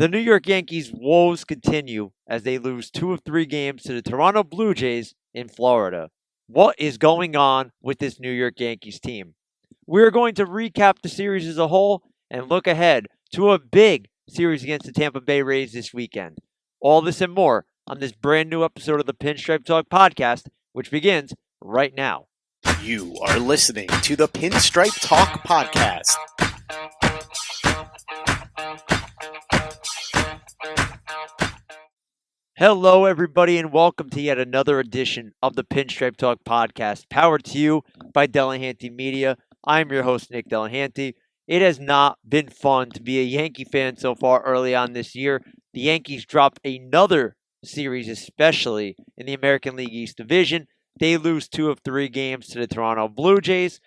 The New York Yankees' woes continue as they lose 2 of 3 games to the Toronto Blue Jays in Florida. What is going on with this New York Yankees team? We're going to recap the series as a whole and look ahead to a big series against the Tampa Bay Rays this weekend. All this and more on this brand new episode of the Pinstripe Talk podcast, which begins right now. You are listening to the Pinstripe Talk podcast. Hello, everybody, and welcome to yet another edition of the Pinstripe Talk podcast, powered to you by Delahanty Media. I'm your host, Nick Delahanty. It has not been fun to be a Yankee fan so far early on this year. The Yankees dropped another series, especially in the American League East Division. They lose 2 of 3 games to the Toronto Blue Jays.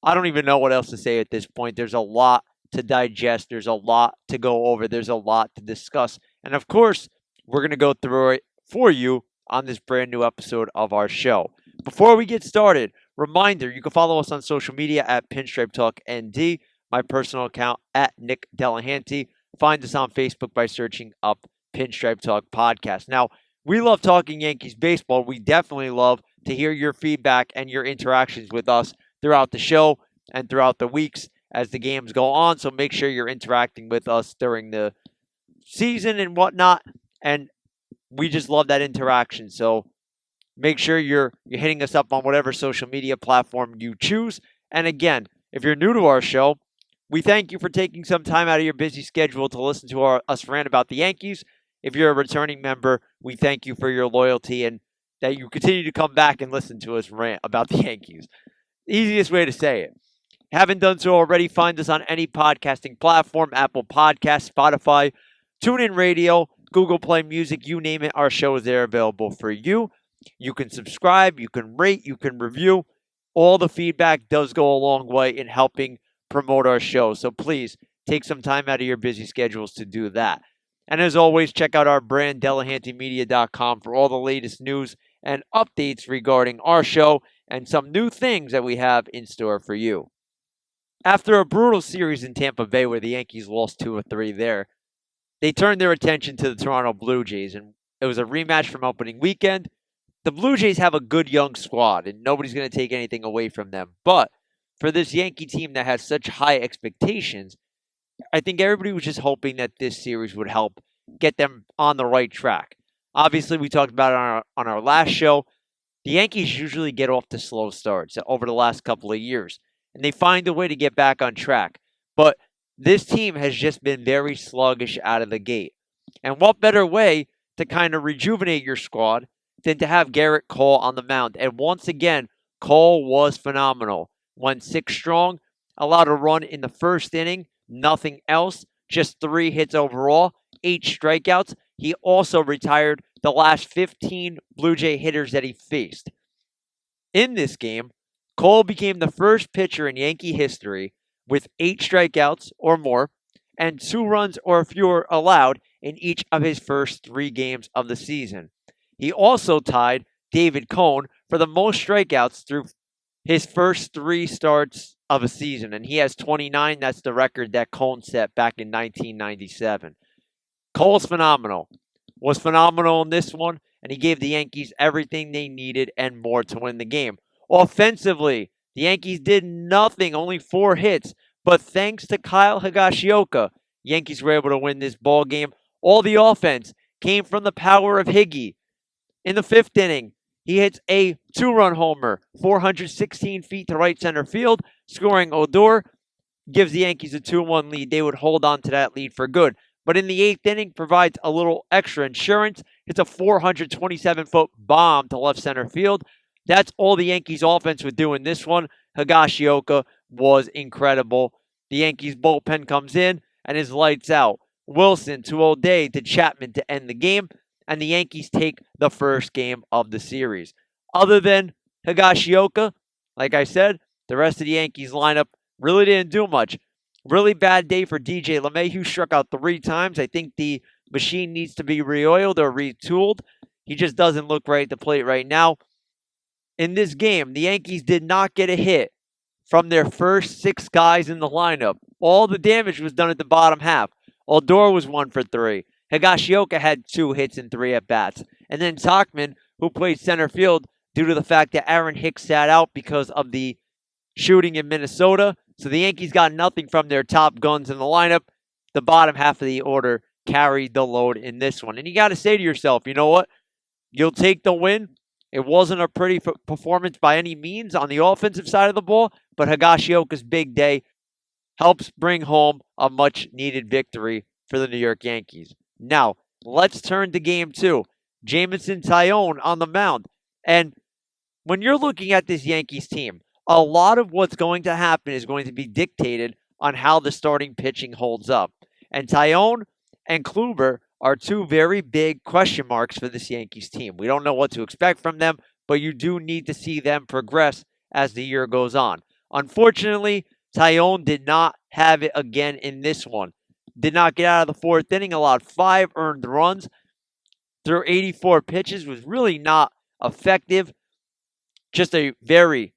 I don't even know what else to say at this point. There's a lot to digest. There's a lot to go over. There's a lot to discuss. And of course, we're going to go through it for you on this brand new episode of our show. Before we get started, reminder, you can follow us on social media at Pinstripe Talk ND, my personal account at Nick Delahanty. Find us on Facebook by searching up Pinstripe Talk Podcast. Now, we love talking Yankees baseball. We definitely love to hear your feedback and your interactions with us throughout the show and throughout the weeks as the games go on. So make sure you're interacting with us during the season and whatnot. And we just love that interaction. So make sure you're hitting us up on whatever social media platform you choose. And again, if you're new to our show, we thank you for taking some time out of your busy schedule to listen to us rant about the Yankees. If you're a returning member, we thank you for your loyalty and that you continue to come back and listen to us rant about the Yankees. Easiest way to say it. Haven't done so already, find us on any podcasting platform, Apple Podcasts, Spotify, TuneIn Radio, Google Play Music, you name it, our show is there available for you. You can subscribe, you can rate, you can review. All the feedback does go a long way in helping promote our show. So please take some time out of your busy schedules to do that. And as always, check out our brand, DelahantyMedia.com, for all the latest news and updates regarding our show and some new things that we have in store for you. After a brutal series in Tampa Bay where the Yankees lost 2 of 3 there, they turned their attention to the Toronto Blue Jays, and it was a rematch from opening weekend. The Blue Jays have a good young squad, and nobody's going to take anything away from them. But for this Yankee team that has such high expectations, I think everybody was just hoping that this series would help get them on the right track. Obviously, we talked about it on our last show. The Yankees usually get off to slow starts over the last couple of years, and they find a way to get back on track. But this team has just been very sluggish out of the gate. And what better way to kind of rejuvenate your squad than to have Garrett Cole on the mound? And once again, Cole was phenomenal. Went 6 strong, allowed a run in the first inning, nothing else, just 3 hits overall, 8 strikeouts. He also retired the last 15 Blue Jay hitters that he faced. In this game, Cole became the first pitcher in Yankee history with 8 strikeouts or more and 2 runs or fewer allowed in each of his first 3 games of the season. He also tied David Cone for the most strikeouts through his first 3 starts of a season, and he has 29. That's the record that Cone set back in 1997. Cole's phenomenal. Was phenomenal in this one, and he gave the Yankees everything they needed and more to win the game. Offensively, the Yankees did nothing, only 4 hits, but thanks to Kyle Higashioka, Yankees were able to win this ball game. All the offense came from the power of Higgy. In the 5th inning, he hits a 2-run homer, 416 feet to right center field, scoring Odor, gives the Yankees a 2-1 lead. They would hold on to that lead for good. But in the 8th inning, provides a little extra insurance. It's a 427-foot bomb to left center field. That's all the Yankees offense would do in this one. Higashioka was incredible. The Yankees bullpen comes in and is lights out. Wilson to O'Day to Chapman to end the game. And the Yankees take the first game of the series. Other than Higashioka, like I said, the rest of the Yankees lineup really didn't do much. Really bad day for DJ LeMahieu. Struck out 3 times. I think the machine needs to be re-oiled or retooled. He just doesn't look right at the plate right now. In this game, the Yankees did not get a hit from their first 6 guys in the lineup. All the damage was done at the bottom half. Odor was 1 for 3. Higashioka had 2 hits and 3 at-bats. And then Tachman, who played center field due to the fact that Aaron Hicks sat out because of the shooting in Minnesota. So the Yankees got nothing from their top guns in the lineup. The bottom half of the order carried the load in this one. And you got to say to yourself, you know what? You'll take the win. It wasn't a pretty performance by any means on the offensive side of the ball, but Higashioka's big day helps bring home a much-needed victory for the New York Yankees. Now, let's turn to Game 2. Jameson Taillon on the mound. And when you're looking at this Yankees team, a lot of what's going to happen is going to be dictated on how the starting pitching holds up. And Taillon and Kluber are 2 very big question marks for this Yankees team. We don't know what to expect from them, but you do need to see them progress as the year goes on. Unfortunately, Taillon did not have it again in this one. Did not get out of the 4th inning, allowed 5 earned runs through 84 pitches, was really not effective. Just a very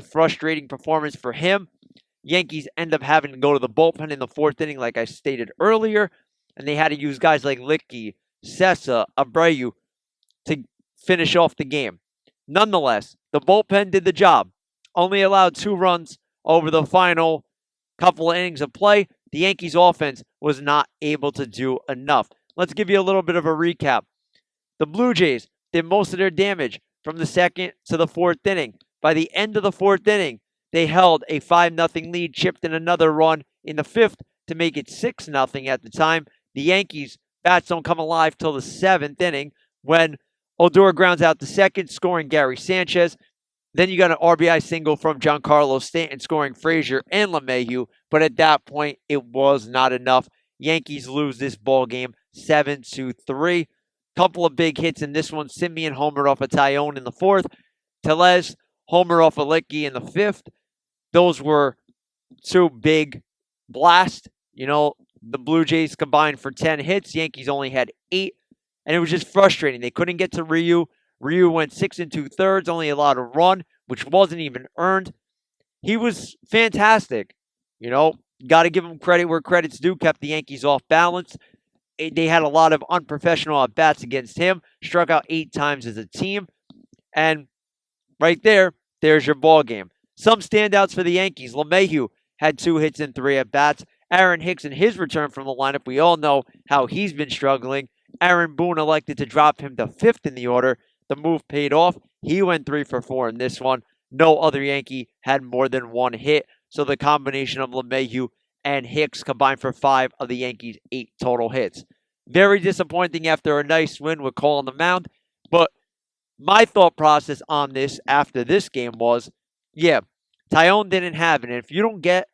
frustrating performance for him. Yankees end up having to go to the bullpen in the 4th inning, like I stated earlier, and they had to use guys like Licky, Sessa, Abreu to finish off the game. Nonetheless, the bullpen did the job. Only allowed 2 runs over the final couple of innings of play. The Yankees offense was not able to do enough. Let's give you a little bit of a recap. The Blue Jays did most of their damage from the 2nd to the 4th inning. By the end of the 4th inning, they held a 5-0 lead, chipped in another run in the 5th to make it 6-0 at the time. The Yankees bats don't come alive till the 7th inning when Odor grounds out to second, scoring Gary Sanchez. Then you got an RBI single from Giancarlo Stanton, scoring Frazier and LeMahieu. But at that point, it was not enough. Yankees lose this ball game 7-3. Couple of big hits in this one. Simeon homered off of Taillon in the 4th. Tellez homer off of Licky in the 5th. Those were 2 big blasts. The Blue Jays combined for 10 hits. Yankees only had 8. And it was just frustrating. They couldn't get to Ryu. Ryu went 6 2/3, only allowed a run, which wasn't even earned. He was fantastic. Got to give him credit where credit's due. Kept the Yankees off balance. They had a lot of unprofessional at-bats against him. Struck out 8 times as a team. And right there's your ball game. Some standouts for the Yankees. LeMahieu had 2 hits and 3 at-bats. Aaron Hicks in his return from the lineup, we all know how he's been struggling. Aaron Boone elected to drop him to 5th in the order. The move paid off. He went 3 for 4 in this one. No other Yankee had more than 1 hit. So the combination of LeMahieu and Hicks combined for 5 of the Yankees' 8 total hits. Very disappointing after a nice win with Cole on the mound. But my thought process on this after this game was, Taillon didn't have it. And if you don't get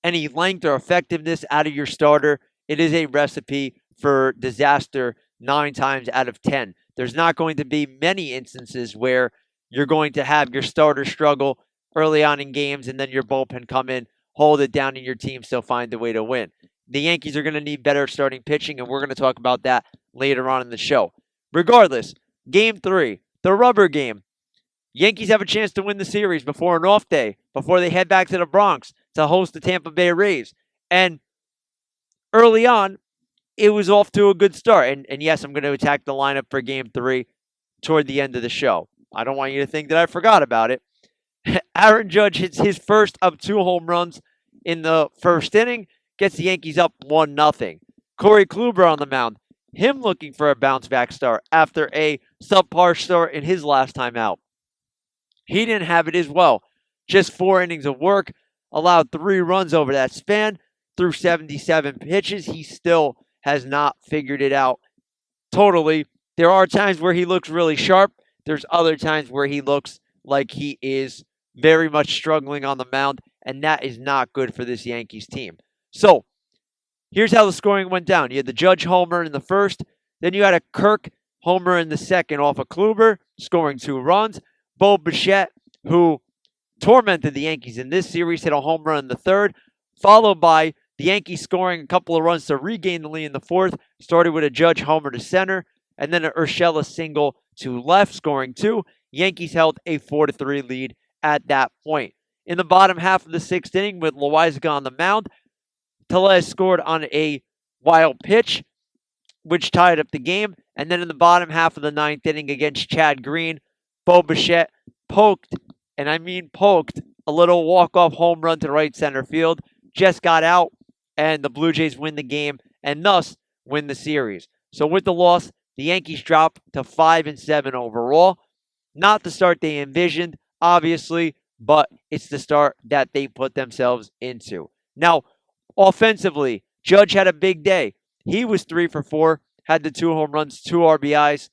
any length or effectiveness out of your starter, it is a recipe for disaster 9 times out of 10. There's not going to be many instances where you're going to have your starter struggle early on in games and then your bullpen come in, hold it down, and your team still find a way to win. The Yankees are going to need better starting pitching, and we're going to talk about that later on in the show. Regardless, Game 3, the rubber game. Yankees have a chance to win the series before an off day, before they head back to the Bronx to host the Tampa Bay Rays. And early on, it was off to a good start. And yes, I'm going to attack the lineup for Game 3 toward the end of the show. I don't want you to think that I forgot about it. Aaron Judge hits his first of 2 home runs in the 1st inning, gets the Yankees up 1-0. Corey Kluber on the mound, him looking for a bounce-back start after a subpar start in his last time out. He didn't have it as well. Just 4 innings of work, allowed 3 runs over that span, threw 77 pitches. He still has not figured it out totally. There are times where he looks really sharp. There's other times where he looks like he is very much struggling on the mound, and that is not good for this Yankees team. So, here's how the scoring went down. You had the Judge homer in the 1st, then you had a Kirk homer in the 2nd off of Kluber, scoring 2 runs. Bo Bichette, who tormented the Yankees in this series, hit a home run in the 3rd, followed by the Yankees scoring a couple of runs to regain the lead in the 4th, started with a Judge homer to center, and then an Urshela single to left, scoring 2. Yankees held a 4-3 lead at that point. In the bottom half of the 6th inning, with Loizaga on the mound, Tellez scored on a wild pitch, which tied up the game. And then in the bottom half of the ninth inning against Chad Green, Bo Bichette poked, and I mean poked, a little walk-off home run to right center field. Just got out, and the Blue Jays win the game and thus win the series. So with the loss, the Yankees drop to 5-7 overall. Not the start they envisioned, obviously, but it's the start that they put themselves into. Now, offensively, Judge had a big day. He was 3 for 4, had the 2 home runs, 2 RBIs.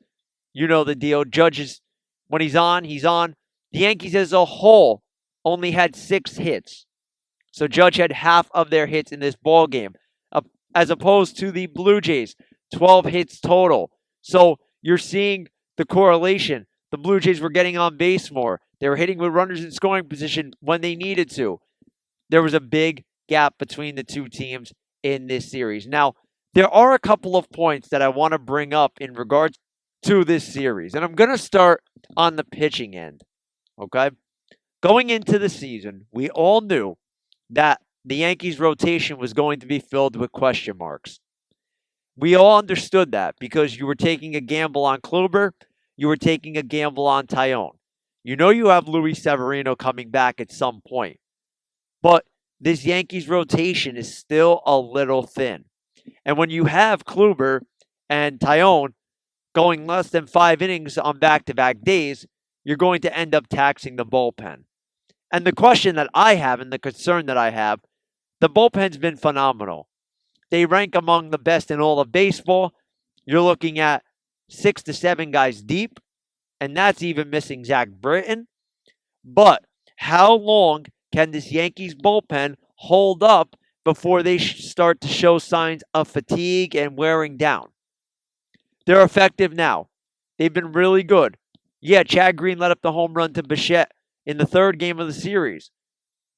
You know the deal. Judge is, when he's on, he's on. The Yankees as a whole only had 6 hits. So Judge had half of their hits in this ball game, as opposed to the Blue Jays, 12 hits total. So you're seeing the correlation. The Blue Jays were getting on base more. They were hitting with runners in scoring position when they needed to. There was a big gap between the two teams in this series. Now, there are a couple of points that I want to bring up in regards to this series. And I'm going to start on the pitching end. Okay? Going into the season, we all knew that the Yankees' rotation was going to be filled with question marks. We all understood that because you were taking a gamble on Kluber, you were taking a gamble on Taillon. You know you have Luis Severino coming back at some point, but this Yankees rotation is still a little thin. And when you have Kluber and Taillon going less than 5 innings on back-to-back days, you're going to end up taxing the bullpen. And the question that I have and the concern that I have, the bullpen's been phenomenal. They rank among the best in all of baseball. You're looking at 6 to 7 guys deep, and that's even missing Zach Britton. But how long can this Yankees bullpen hold up before they start to show signs of fatigue and wearing down? They're effective now. They've been really good. Yeah, Chad Green let up the home run to Bichette in the third game of the series.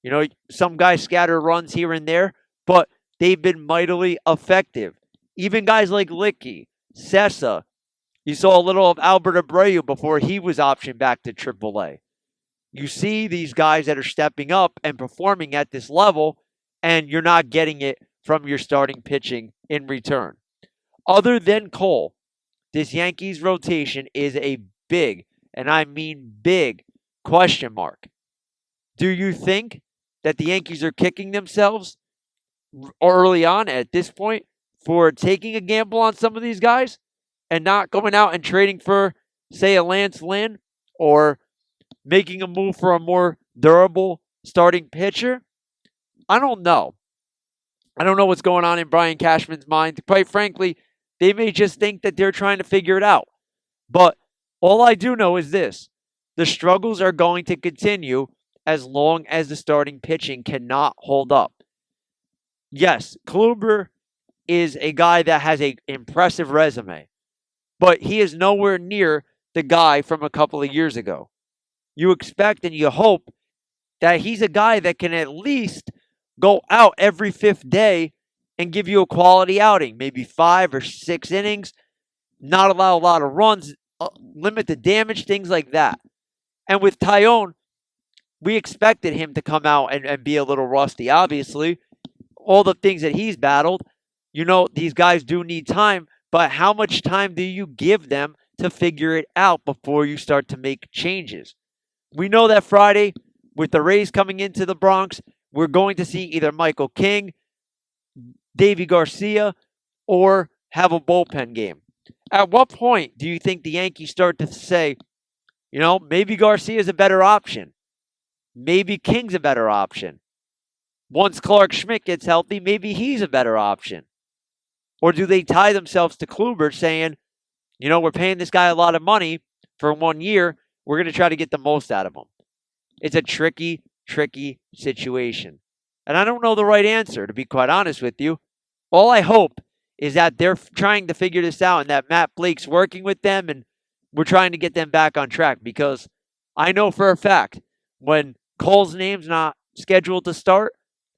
You know, some guys scatter runs here and there, but they've been mightily effective. Even guys like Licky, Sessa. You saw a little of Albert Abreu before he was optioned back to AAA. You see these guys that are stepping up and performing at this level, and you're not getting it from your starting pitching in return. Other than Cole, this Yankees rotation is a big, and I mean big, question mark. Do you think that the Yankees are kicking themselves early on at this point for taking a gamble on some of these guys and not going out and trading for, say, a Lance Lynn or making a move for a more durable starting pitcher? I don't know. I don't know what's going on in Brian Cashman's mind. Quite frankly, they may just think that they're trying to figure it out. But all I do know is this. The struggles are going to continue as long as the starting pitching cannot hold up. Yes, Kluber is a guy that has an impressive resume, but he is nowhere near the guy from a couple of years ago. You expect and you hope that he's a guy that can at least go out every 5th day and give you a quality outing, maybe 5 or 6 innings, not allow a lot of runs, limit the damage, things like that. And with Taillon, we expected him to come out and be a little rusty, obviously. All the things that he's battled, you know, these guys do need time, but how much time do you give them to figure it out before you start to make changes? We know that Friday, with the Rays coming into the Bronx, we're going to see either Michael King, Davy Garcia, or have a bullpen game. At what point do you think the Yankees start to say, you know, maybe Garcia is a better option? Maybe King's a better option. Once Clark Schmidt gets healthy, maybe he's a better option. Or do they tie themselves to Kluber saying, you know, we're paying this guy a lot of money for 1 year. We're going to try to get the most out of him. It's a tricky, tricky situation. And I don't know the right answer, to be quite honest with you. All I hope is that they're trying to figure this out and that Matt Blake's working with them and we're trying to get them back on track, because I know for a fact when Cole's name's not scheduled to start,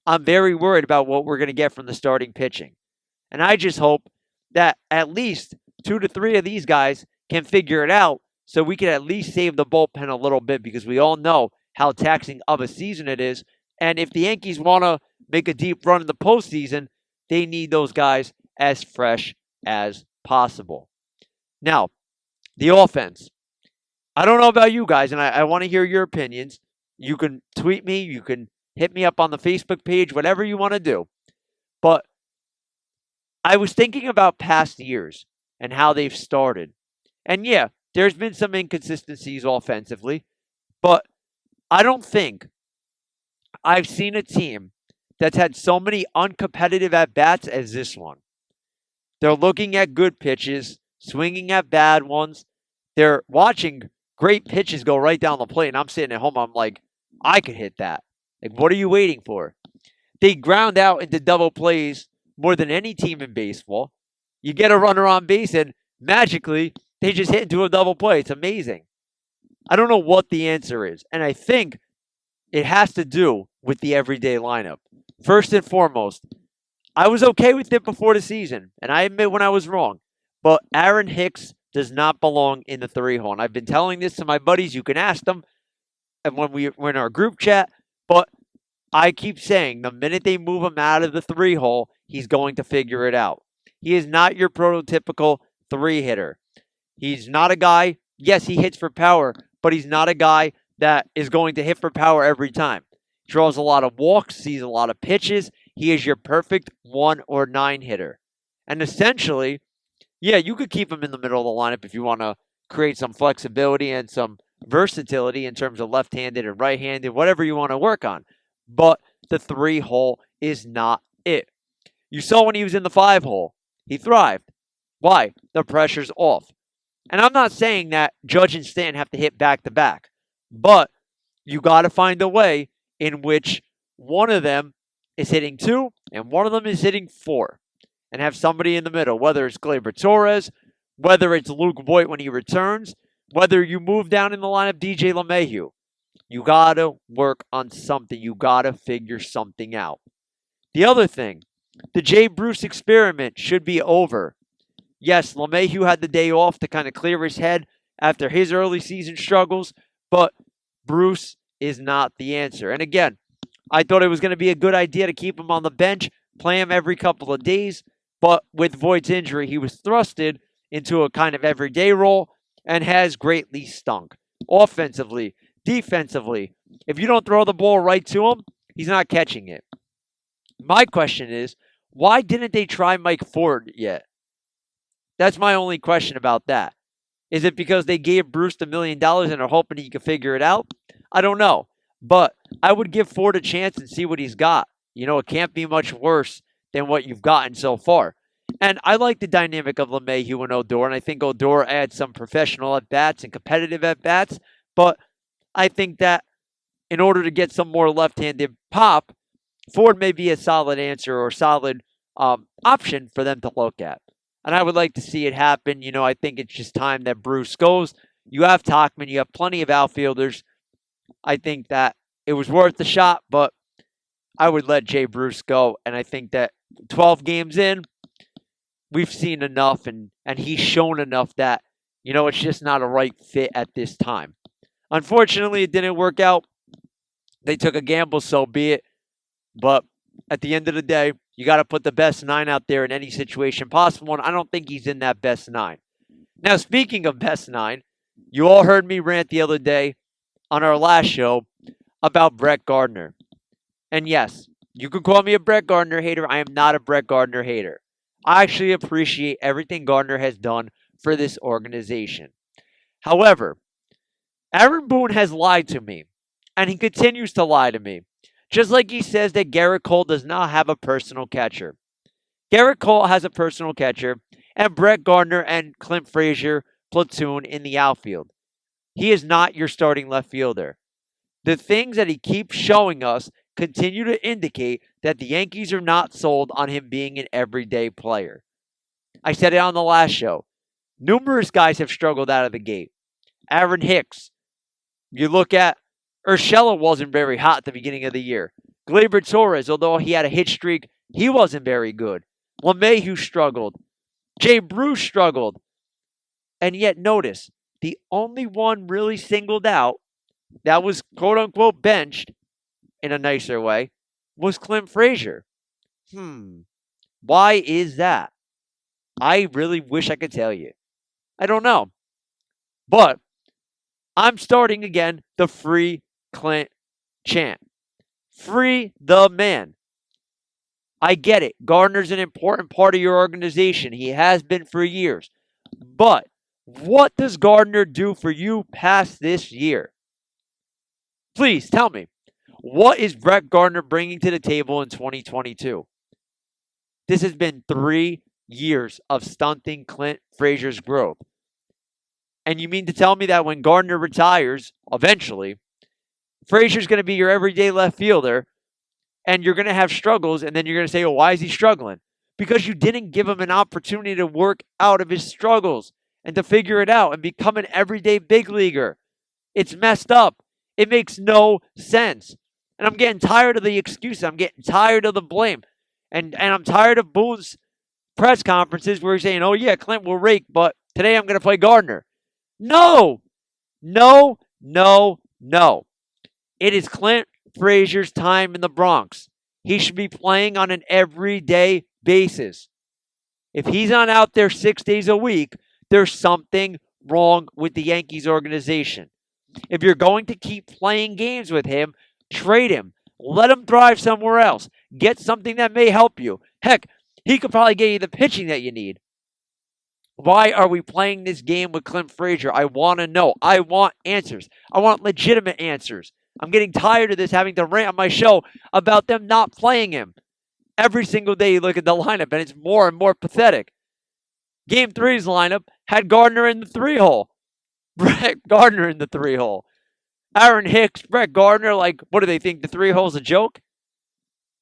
I'm very worried about what we're going to get from the starting pitching. And I just hope that at least 2 to 3 of these guys can figure it out so we can at least save the bullpen a little bit, because we all know how taxing of a season it is. And if the Yankees want to make a deep run in the postseason, they need those guys as fresh as possible. Now, the offense. I don't know about you guys, and I want to hear your opinions. You can tweet me, you can hit me up on the Facebook page, whatever you want to do. But I was thinking about past years and how they've started. And yeah, there's been some inconsistencies offensively, but I don't think I've seen a team that's had so many uncompetitive at bats as this one. They're looking at good pitches, swinging at bad ones. They're watching great pitches go right down the plate. And I'm sitting at home, I'm like, I could hit that. Like, what are you waiting for? They ground out into double plays more than any team in baseball. You get a runner on base, and magically, they just hit into a double play. It's amazing. I don't know what the answer is. And I think it has to do with the everyday lineup. First and foremost, I was okay with it before the season, and I admit when I was wrong. But Aaron Hicks does not belong in the 3-hole. And I've been telling this to my buddies. You can ask them and when we're in our group chat. But I keep saying the minute they move him out of the 3-hole, he's going to figure it out. He is not your prototypical 3-hitter. He's not a guy, yes, he hits for power, but he's not a guy that is going to hit for power every time. He draws a lot of walks, sees a lot of pitches. He is your perfect 1 or 9 hitter. And essentially, yeah, you could keep him in the middle of the lineup if you want to create some flexibility and some versatility in terms of left-handed and right-handed, whatever you want to work on. But the 3-hole is not it. You saw when he was in the 5-hole, he thrived. Why? The pressure's off. And I'm not saying that Judge and Stanton have to hit back-to-back, but you got to find a way in which one of them is hitting 2 and one of them is hitting 4, and have somebody in the middle, whether it's Gleyber Torres, whether it's Luke Voigt when he returns, whether you move down in the lineup DJ LeMahieu. You got to work on something. You got to figure something out. The other thing, the Jay Bruce experiment should be over. Yes, LeMahieu had the day off to kind of clear his head after his early season struggles, but Bruce is not the answer. And again, I thought it was going to be a good idea to keep him on the bench, play him every couple of days, but with Voigt's injury, he was thrusted into a kind of everyday role and has greatly stunk. Offensively, defensively, if you don't throw the ball right to him, he's not catching it. My question is, why didn't they try Mike Ford yet? That's my only question about that. Is it because they gave Bruce the $1 million and are hoping he can figure it out? I don't know. But I would give Ford a chance and see what he's got. You know, it can't be much worse than what you've gotten so far. And I like the dynamic of LeMahieu and Odor, and I think Odor adds some professional at-bats and competitive at-bats. But I think that in order to get some more left-handed pop, Ford may be a solid answer or solid option for them to look at. And I would like to see it happen. You know, I think it's just time that Bruce goes. You have Tauchman. You have plenty of outfielders. I think that it was worth the shot, but I would let Jay Bruce go. And I think that 12 games in, we've seen enough and he's shown enough that, you know, it's just not a right fit at this time. Unfortunately, it didn't work out. They took a gamble, so be it. But at the end of the day, you got to put the best 9 out there in any situation possible, and I don't think he's in that best 9. Now, speaking of best 9, you all heard me rant the other day on our last show about Brett Gardner. And yes, you can call me a Brett Gardner hater. I am not a Brett Gardner hater. I actually appreciate everything Gardner has done for this organization. However, Aaron Boone has lied to me, and he continues to lie to me. Just like he says that Garrett Cole does not have a personal catcher. Garrett Cole has a personal catcher, and Brett Gardner and Clint Frazier platoon in the outfield. He is not your starting left fielder. The things that he keeps showing us continue to indicate that the Yankees are not sold on him being an everyday player. I said it on the last show. Numerous guys have struggled out of the gate. Aaron Hicks. You look at Urshela wasn't very hot at the beginning of the year. Gleyber Torres, although he had a hit streak, he wasn't very good. LeMahieu struggled. Jay Bruce struggled. And yet, notice, the only one really singled out that was quote-unquote benched in a nicer way was Clint Frazier. Why is that? I really wish I could tell you. I don't know. But I'm starting again the Free Clint chant. Free the man. I get it. Gardner's an important part of your organization. He has been for years. But what does Gardner do for you past this year? Please tell me. What is Brett Gardner bringing to the table in 2022? This has been 3 years of stunting Clint Frazier's growth. And you mean to tell me that when Gardner retires, eventually, Frazier's going to be your everyday left fielder, and you're going to have struggles, and then you're going to say, oh, why is he struggling? Because you didn't give him an opportunity to work out of his struggles and to figure it out and become an everyday big leaguer. It's messed up. It makes no sense. And I'm getting tired of the excuses. I'm getting tired of the blame. And I'm tired of Boone's press conferences where he's saying, oh, yeah, Clint will rake, but today I'm going to play Gardner. No, no, no, no. It is Clint Frazier's time in the Bronx. He should be playing on an everyday basis. If he's not out there 6 days a week, there's something wrong with the Yankees organization. If you're going to keep playing games with him, trade him. Let him thrive somewhere else. Get something that may help you. Heck, he could probably get you the pitching that you need. Why are we playing this game with Clint Frazier? I want to know. I want answers. I want legitimate answers. I'm getting tired of this, having to rant on my show about them not playing him. Every single day you look at the lineup, and it's more and more pathetic. Game 3's lineup had Gardner in the 3-hole. Brett Gardner in the 3-hole. Aaron Hicks, Brett Gardner, like, what do they think? The 3-hole's a joke?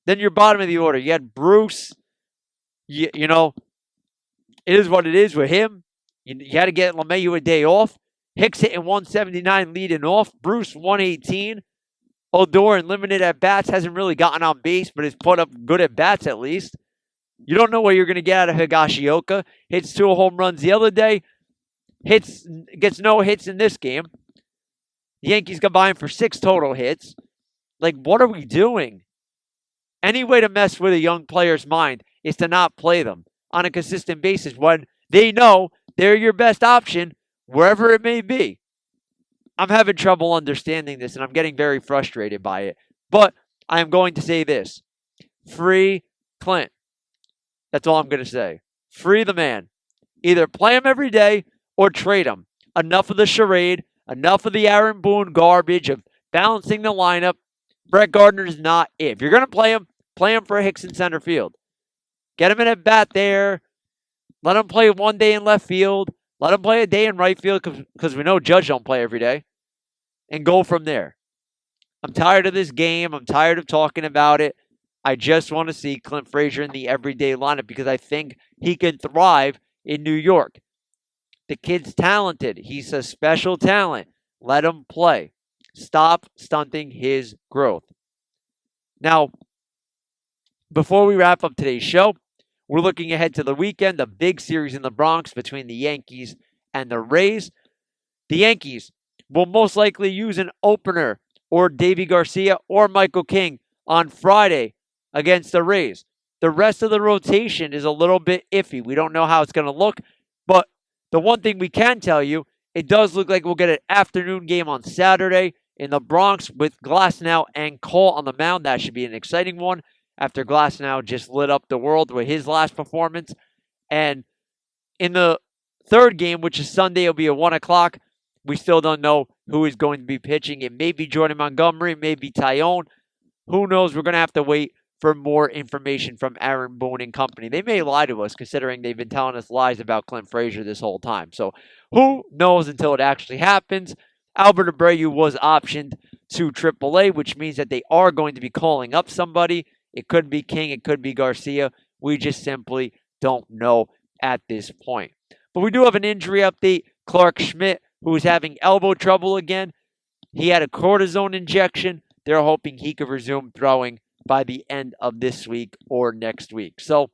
Then your bottom of the order. You had Bruce. You know, it is what it is with him. You had to get LeMahieu a day off. Hicks hitting 179 leading off. Bruce 118. Odor in limited at bats hasn't really gotten on base, but has put up good at bats at least. You don't know what you're going to get out of Higashioka. Hits 2 home runs the other day. Gets no hits in this game. The Yankees combined for 6 total hits. Like, what are we doing? Any way to mess with a young player's mind is to not play them on a consistent basis when they know they're your best option wherever it may be. I'm having trouble understanding this, and I'm getting very frustrated by it. But I am going to say this. Free Clint. That's all I'm going to say. Free the man. Either play him every day or trade him. Enough of the charade. Enough of the Aaron Boone garbage of balancing the lineup. Brett Gardner is not it. If you're going to play him for Hicks in center field. Get him in at bat there. Let him play one day in left field. Let him play a day in right field because we know Judge don't play every day. And go from there. I'm tired of this game. I'm tired of talking about it. I just want to see Clint Frazier in the everyday lineup because I think he can thrive in New York. The kid's talented. He's a special talent. Let him play. Stop stunting his growth. Now, before we wrap up today's show, we're looking ahead to the weekend, the big series in the Bronx between the Yankees and the Rays. The Yankees will most likely use an opener or Davy Garcia or Michael King on Friday against the Rays. The rest of the rotation is a little bit iffy. We don't know how it's going to look, but the one thing we can tell you, it does look like we'll get an afternoon game on Saturday in the Bronx with Glasnow and Cole on the mound. That should be an exciting one after Glasnow just lit up the world with his last performance. And in the third game, which is Sunday, it'll be at 1 o'clock. We still don't know who is going to be pitching. It may be Jordan Montgomery, it may be Tyone. Who knows? We're going to have to wait for more information from Aaron Boone and company. They may lie to us considering they've been telling us lies about Clint Frazier this whole time. So who knows until it actually happens. Albert Abreu was optioned to AAA, which means that they are going to be calling up somebody. It could be King, it could be Garcia. We just simply don't know at this point. But we do have an injury update. Clark Schmidt, who is having elbow trouble again. He had a cortisone injection. They're hoping he could resume throwing by the end of this week or next week. So,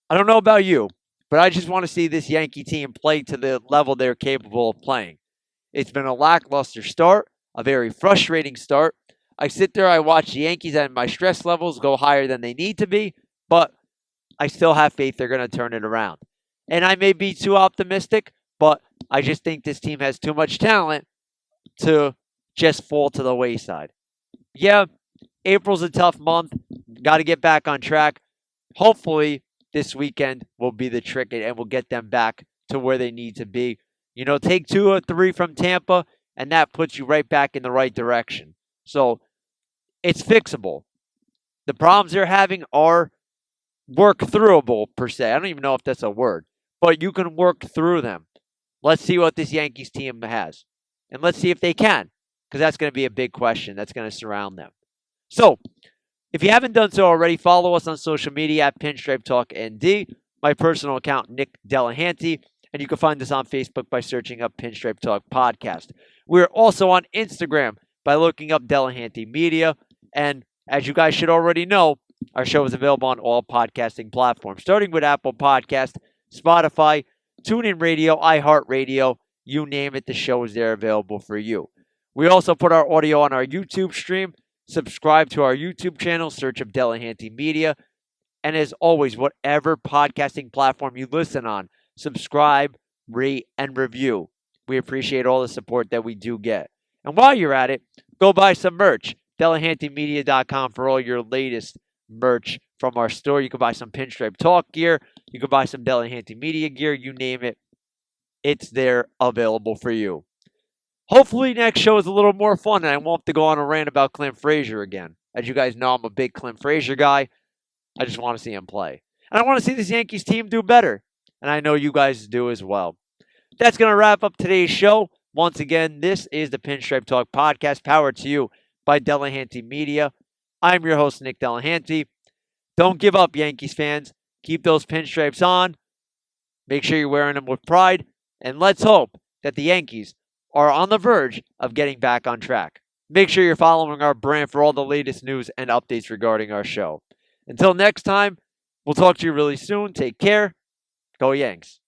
I don't know about you, but I just want to see this Yankee team play to the level they're capable of playing. It's been a lackluster start, a very frustrating start. I sit there, I watch the Yankees, and my stress levels go higher than they need to be, but I still have faith they're going to turn it around. And I may be too optimistic, but I just think this team has too much talent to just fall to the wayside. Yeah, April's a tough month. Got to get back on track. Hopefully, this weekend will be the trick and we'll get them back to where they need to be. Take 2 or 3 from Tampa, and that puts you right back in the right direction. So it's fixable. The problems they're having are work throughable, per se. I don't even know if that's a word, but you can work through them. Let's see what this Yankees team has, and let's see if they can, because that's going to be a big question that's going to surround them. So, if you haven't done so already, follow us on social media at Pinstripe Talk ND, my personal account, Nick Delahanty, and you can find us on Facebook by searching up Pinstripe Talk Podcast. We're also on Instagram by looking up Delahanty Media, and as you guys should already know, our show is available on all podcasting platforms, starting with Apple Podcast, Spotify, TuneIn Radio, iHeartRadio, you name it, the show is there available for you. We also put our audio on our YouTube stream. Subscribe to our YouTube channel, search up Delahanty Media. And as always, whatever podcasting platform you listen on, subscribe, rate, and review. We appreciate all the support that we do get. And while you're at it, go buy some merch. DelahantyMedia.com for all your latest merch from our store. You can buy some Pinstripe Talk gear. You can buy some Delahanty Media gear. You name it. It's there available for you. Hopefully next show is a little more fun and I won't have to go on a rant about Clint Frazier again. As you guys know, I'm a big Clint Frazier guy. I just want to see him play. And I want to see this Yankees team do better. And I know you guys do as well. That's going to wrap up today's show. Once again, this is the Pinstripe Talk Podcast, powered to you by Delahanty Media. I'm your host, Nick Delahanty. Don't give up, Yankees fans. Keep those pinstripes on. Make sure you're wearing them with pride. And let's hope that the Yankees are on the verge of getting back on track. Make sure you're following our brand for all the latest news and updates regarding our show. Until next time, we'll talk to you really soon. Take care. Go Yanks.